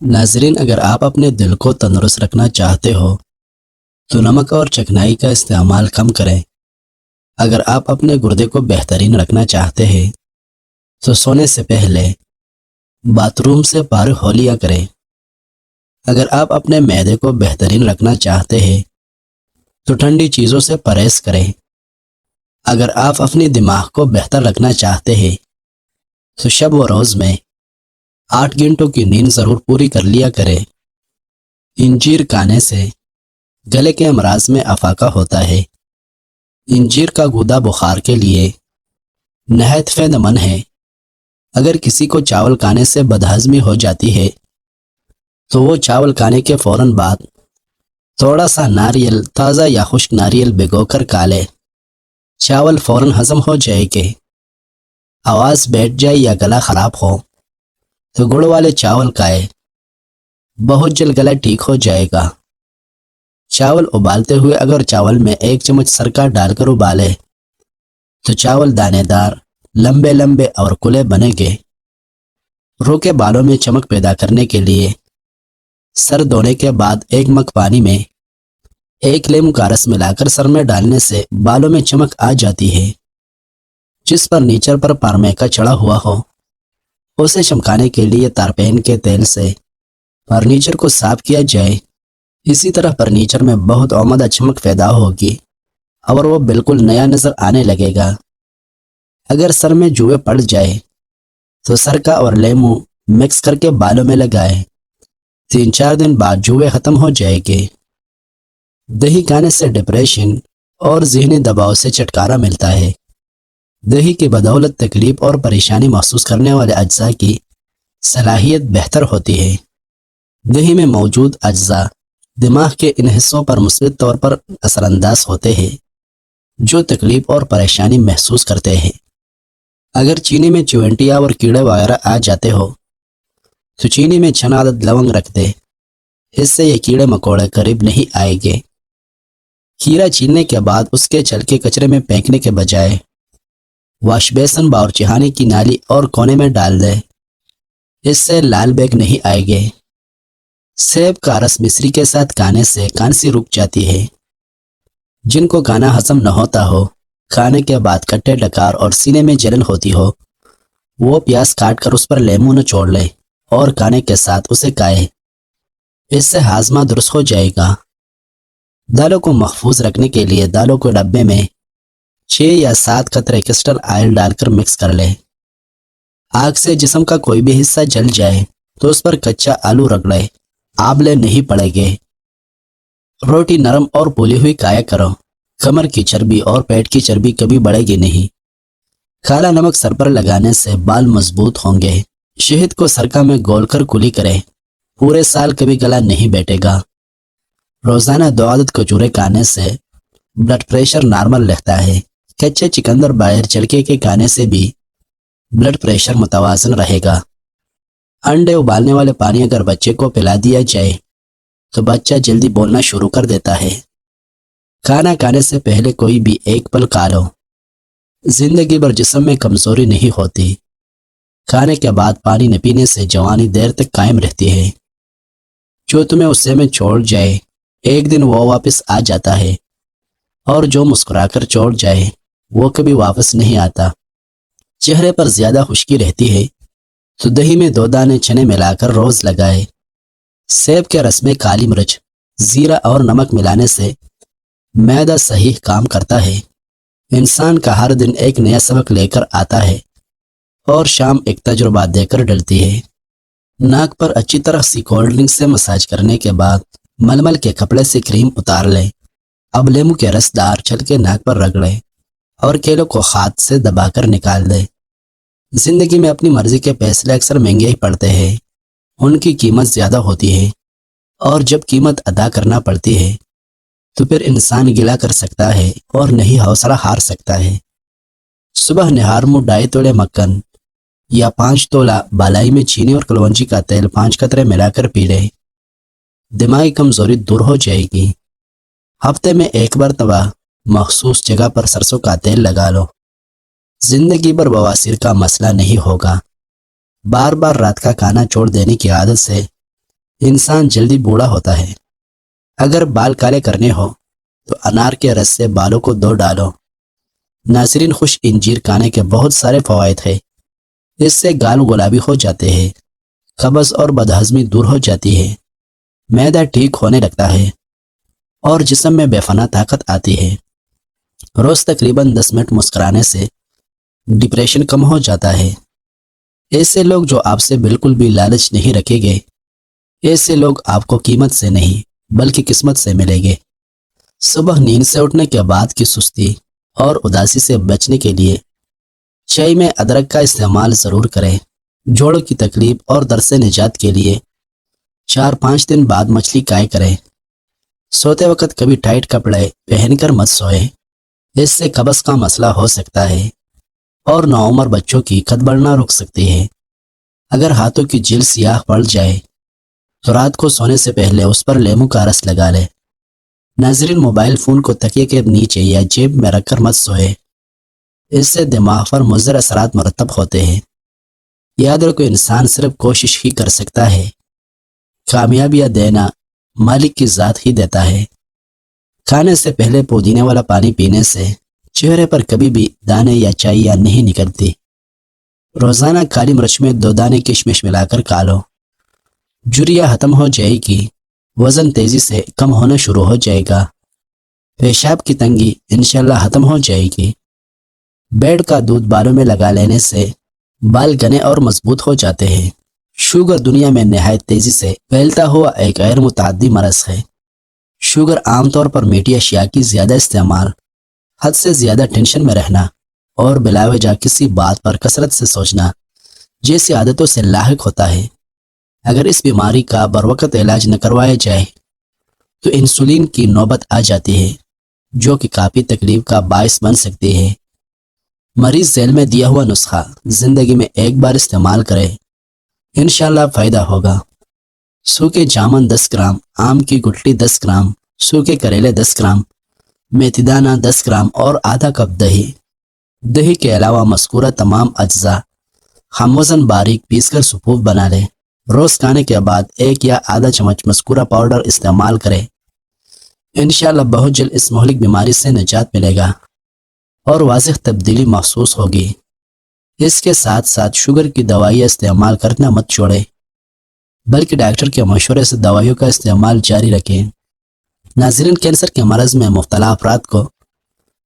ناظرین، اگر آپ اپنے دل کو تندرست رکھنا چاہتے ہو تو نمک اور چکنائی کا استعمال کم کریں۔ اگر آپ اپنے گردے کو بہترین رکھنا چاہتے ہیں تو سونے سے پہلے باتھ روم سے فارغ ہو لیا کریں۔ اگر آپ اپنے معدے کو بہترین رکھنا چاہتے ہیں تو ٹھنڈی چیزوں سے پرہیز کریں۔ اگر آپ اپنی دماغ کو بہتر رکھنا چاہتے ہیں تو شب و روز میں 8 گھنٹوں کی نیند ضرور پوری کر لیا کریں۔ انجیر کھانے سے گلے کے امراض میں افاقہ ہوتا ہے۔ انجیر کا گودا بخار کے لیے نہایت فائدہ مند ہے۔ اگر کسی کو چاول کھانے سے بدہضمی ہو جاتی ہے تو وہ چاول کھانے کے فوراً بعد تھوڑا سا ناریل، تازہ یا خشک ناریل بھگو کر کھا لے۔ چاول فوراً ہضم ہو جائے گے۔ آواز بیٹھ جائے یا گلا خراب ہو تو گڑ والے چاول کھائے، بہت جلد گلا ٹھیک ہو جائے گا۔ چاول ابالتے ہوئے اگر چاول میں 1 چمچ سرکہ ڈال کر ابالے تو چاول دانے دار، لمبے لمبے اور کھلے بنیں گے۔ رو کے بالوں میں چمک پیدا کرنے کے لیے سر دھونے کے بعد 1 مگ پانی میں 1 لیمو کا رس ملا کر سر میں ڈالنے سے بالوں میں چمک آ جاتی ہے۔ جس پر نیچر پر پارمے کا چڑھا ہوا ہو اسے چمکانے کے لیے تارپین کے تیل سے فرنیچر کو صاف کیا جائے۔ اسی طرح فرنیچر میں بہت عمدہ چمک پیدا ہوگی اور وہ بالکل نیا نظر آنے لگے گا۔ اگر سر میں جوئیں پڑ جائے تو سرکہ اور لیمو مکس کر کے بالوں میں لگائے۔ 3-4 دن بعد جوئیں ختم ہو جائے گے۔ دہی کھانے سے ڈپریشن اور ذہنی دباؤ سے چھٹکارا ملتا ہے۔ دہی کی بدولت تکلیف اور پریشانی محسوس کرنے والے اجزاء کی صلاحیت بہتر ہوتی ہے۔ دہی میں موجود اجزاء دماغ کے ان حصوں پر مثبت طور پر اثر انداز ہوتے ہیں جو تکلیف اور پریشانی محسوس کرتے ہیں۔ اگر چینی میں چیونٹیاں اور کیڑے وغیرہ آ جاتے ہو تو چینی میں چند عدد لونگ رکھ دے، اس سے یہ کیڑے مکوڑے قریب نہیں آئیں گے۔ کھیرا چھیلنے کے بعد اس کے چھلکے کچرے میں پھینکنے کے بجائے واش بیسن باورچخانے کی نالی اور کونے میں ڈال دے، اس سے لال بیگ نہیں آئے گے۔ سیب کا رس مصری کے ساتھ کھانے سے کھانسی رک جاتی ہے۔ جن کو کھانا ہضم نہ ہوتا ہو، کھانے کے بعد کٹے ڈکار اور سینے میں جلن ہوتی ہو، وہ پیاز کاٹ کر اس پر لیموں نچوڑ لے اور کھانے کے ساتھ اسے کھائے، اس سے ہاضمہ درست ہو جائے گا۔ دالوں کو محفوظ رکھنے کے لیے دالوں کے ڈبے میں 6 یا 7 قطرے کسٹر آئل ڈال کر مکس کر لے۔ آگ سے جسم کا کوئی بھی حصہ جل جائے تو اس پر کچا آلو رگڑے، آبلے نہیں پڑیں گے۔ روٹی نرم اور پھولی ہوئی کھایا کرو، کمر کی چربی اور پیٹ کی چربی کبھی بڑھے گی نہیں۔ کالا نمک سر پر لگانے سے بال مضبوط ہوں گے۔ شہد کو سرکہ میں گول کر کلی کرے، پورے سال کبھی گلا نہیں بیٹھے گا۔ روزانہ 2 عدد کھجوریں کھانے سے بلڈ پریشر نارمل رہتا ہے۔ کچے چکندر باہر چڑکے کے کھانے سے بھی بلڈ پریشر متوازن رہے گا۔ انڈے ابالنے والے پانی اگر بچے کو پلا دیا جائے تو بچہ جلدی بولنا شروع کر دیتا ہے۔ کھانا کھانے سے پہلے کوئی بھی 1 پھل کھا لو، زندگی بھر جسم میں کمزوری نہیں ہوتی۔ کھانے کے بعد پانی نہ پینے سے جوانی دیر تک قائم رہتی ہے۔ جو تمہیں غصے میں چھوڑ جائے ایک دن وہ واپس آ جاتا ہے، اور جو مسکرا کر چھوڑ جائے وہ کبھی واپس نہیں آتا۔ چہرے پر زیادہ خشکی رہتی ہے تو دہی میں 2 دانے چنے ملا کر روز لگائے۔ سیب کے رس میں کالی مرچ، زیرہ اور نمک ملانے سے معدہ صحیح کام کرتا ہے۔ انسان کا ہر دن ایک نیا سبق لے کر آتا ہے اور شام ایک تجربہ دے کر ڈلتی ہے۔ ناک پر اچھی طرح سی کولڈ ڈرنک سے مساج کرنے کے بعد ململ کے کپڑے سے کریم اتار لیں۔ اب لیمو کے رس دار چھلکے ناک پر رگڑیں اور کیلوں کو ہاتھ سے دبا کر نکال دیں۔ زندگی میں اپنی مرضی کے فیصلے اکثر مہنگے ہی پڑتے ہیں۔ ان کی قیمت زیادہ ہوتی ہے، اور جب قیمت ادا کرنا پڑتی ہے تو پھر انسان گلا کر سکتا ہے اور نہیں حوصلہ ہار سکتا ہے۔ صبح نہار منہ 2.5 توڑے مکھن یا 5 تولہ بالائی میں چینی اور کلونجی کا تیل 5 قطرے ملا کر پی لیں، دماغی کمزوری دور ہو جائے گی۔ ہفتے میں 1 مرتبہ مخصوص جگہ پر سرسوں کا تیل لگا لو، زندگی بھر بواسیر کا مسئلہ نہیں ہوگا۔ بار بار رات کا کھانا چھوڑ دینے کی عادت سے انسان جلدی بوڑھا ہوتا ہے۔ اگر بال کالے کرنے ہو تو انار کے رس سے بالوں کو دھو ڈالو۔ ناظرین، خوش انجیر کھانے کے بہت سارے فوائد ہیں۔ اس سے گال گلابی ہو جاتے ہیں، قبض اور بدہضمی دور ہو جاتی ہے، معدہ ٹھیک ہونے لگتا ہے اور جسم میں بے پناہ طاقت آتی ہے۔ روز تقریباً 10 منٹ مسکرانے سے ڈپریشن کم ہو جاتا ہے۔ ایسے لوگ جو آپ سے بالکل بھی لالچ نہیں رکھیں گے، ایسے لوگ آپ کو قیمت سے نہیں بلکہ قسمت سے ملیں گے۔ صبح نیند سے اٹھنے کے بعد کی سستی اور اداسی سے بچنے کے لیے چائے میں ادرک کا استعمال ضرور کریں۔ جوڑوں کی تکلیف اور درد سے نجات کے لیے 4-5 دن بعد مچھلی کھایا کریں۔ سوتے وقت کبھی ٹائٹ کپڑے پہن کر مت سوئیں، اس سے قبض کا مسئلہ ہو سکتا ہے اور نوعمر بچوں کی قد بڑھنا رک سکتی ہے۔ اگر ہاتھوں کی جلد سیاہ پڑ جائے تو رات کو سونے سے پہلے اس پر لیموں کا رس لگا لیں۔ ناظرین، موبائل فون کو تکیے کے نیچے یا جیب میں رکھ کر مت سوئے، اس سے دماغ پر مضر اثرات مرتب ہوتے ہیں۔ یاد رکھو، انسان صرف کوشش ہی کر سکتا ہے، کامیابیاں دینا مالک کی ذات ہی دیتا ہے۔ کھانے سے پہلے پودینے والا پانی پینے سے چہرے پر کبھی بھی دانے یا چائیاں نہیں نکلتی۔ روزانہ کالی مرچ میں 2 دانے کشمش ملا کر کھا لو، جھریاں ختم ہو جائے گی، وزن تیزی سے کم ہونا شروع ہو جائے گا، پیشاب کی تنگی انشاءاللہ ختم ہو جائے گی۔ بیڑ کا دودھ بالوں میں لگا لینے سے بال گھنے اور مضبوط ہو جاتے ہیں۔ شوگر دنیا میں نہایت تیزی سے پھیلتا ہوا ایک غیر متعدی مرض ہے۔ شوگر عام طور پر میٹھی اشیاء کی زیادہ استعمال، حد سے زیادہ ٹینشن میں رہنا اور بلا وجہ کسی بات پر کثرت سے سوچنا جیسی عادتوں سے لاحق ہوتا ہے۔ اگر اس بیماری کا بروقت علاج نہ کروایا جائے تو انسولین کی نوبت آ جاتی ہے، جو کہ کافی تکلیف کا باعث بن سکتی ہے۔ مریض ذیل میں دیا ہوا نسخہ زندگی میں ایک بار استعمال کرے، انشاءاللہ فائدہ ہوگا۔ سوکھے جامن 10 گرام، آم کی گٹلی 10 گرام، سوکھے کریلے 10 گرام، میتھی دانہ 10 گرام اور آدھا کپ دہی۔ دہی کے علاوہ مذکورہ تمام اجزاء ہم وزن باریک پیس کر سپوف بنا لیں۔ روز کھانے کے بعد 1 یا آدھا چمچ مذکورہ پاؤڈر استعمال کریں، انشاءاللہ بہت جلد اس مہلک بیماری سے نجات ملے گا اور واضح تبدیلی محسوس ہوگی۔ اس کے ساتھ ساتھ شوگر کی دوائیاں استعمال کرنا مت چھوڑیں، بلکہ ڈاکٹر کے مشورے سے دوائیوں کا استعمال جاری رکھیں۔ ناظرین، کینسر کے مرض میں مبتلا افراد کو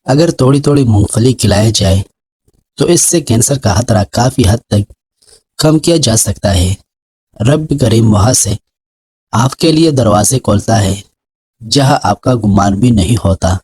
اگر تھوڑی تھوڑی مونگ پھلی کھلایا جائے تو اس سے کینسر کا خطرہ کافی حد تک کم کیا جا سکتا ہے۔ رب کریم وہاں سے آپ کے لیے دروازے کھولتا ہے جہاں آپ کا گمان بھی نہیں ہوتا۔